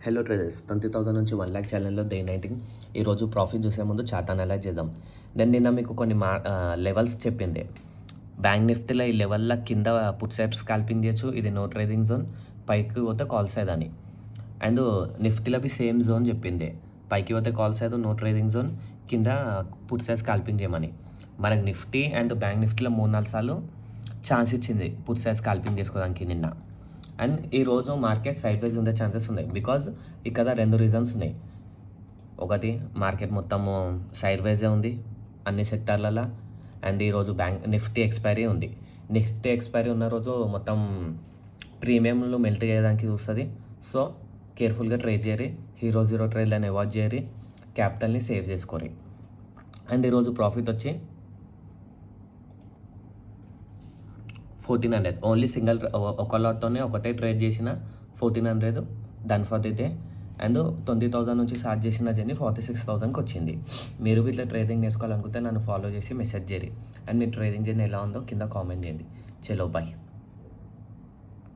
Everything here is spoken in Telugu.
హలో ట్రేడర్స్, 20,000 నుంచి 1,00,000 ఛానల్లో డే 19. ఈరోజు ప్రాఫిట్ చూసే ముందు చార్ట్ అనలైజ్ చేద్దాం. నేను నిన్న మీకు కొన్ని లెవెల్స్ చెప్పింది. బ్యాంక్ నిఫ్టీలో ఈ లెవెల్ల కింద పుట్ సైడ్ స్కాల్పింగ్ చేయొచ్చు, ఇది నో ట్రేడింగ్ జోన్, పైకి పోతే కాల్ సైడ్ అని. అండ్ నిఫ్టీలో బి సేమ్ జోన్ చెప్పింది, పైకి పోతే call side no trading zone, కింద పుట్ సైడ్ స్కాల్పింగ్ చేయమని. మనకు నిఫ్టీ అండ్ బ్యాంక్ నిఫ్టీలో 3-4 సార్లు ఛాన్స్ ఇచ్చింది పుట్ సైడ్ స్కాల్పింగ్ చేసుకోవడానికి నిన్న. అండ్ ఈరోజు మార్కెట్ సైడ్ వైజ్ ఉండే ఛాన్సెస్ ఉన్నాయి. బికాజ్ ఇక్కడ 2 రీజన్స్ ఉన్నాయి. ఒకటి, మార్కెట్ మొత్తము సైడ్ వైజే ఉంది అన్ని సెక్టార్లలో. అండ్ ఈరోజు బ్యాంక్ నిఫ్టీ ఎక్స్పైరీ ఉంది. నిఫ్టీ ఎక్స్పైరీ ఉన్న రోజు మొత్తం ప్రీమియంలు మెల్ట్ చేయడానికి చూస్తుంది. సో కేర్ఫుల్గా ట్రేడ్ చేయరి, హీరో జీరో ట్రేడ్లను అవాయిడ్ చేయరి, క్యాపిటల్ని సేవ్ చేసుకోరి. అండ్ ఈరోజు ప్రాఫిట్ వచ్చి 1,400. ఓన్లీ సింగిల్ ఒక లాట్తోనే ఒకటే ట్రేడ్ చేసిన 1,400 done for the day. And 20,000 నుంచి స్టార్ట్ చేసిన జర్నీ 46,000కి వచ్చింది. మీరు ఇట్లా ట్రేడింగ్ నేర్చుకోవాలనుకుంటే నన్ను ఫాలో చేసి మెసేజ్ చేయరి. అండ్ మీ ట్రేడింగ్ జర్నీ ఎలా ఉందో కింద కామెంట్ చేయండి. చలో బాయ్.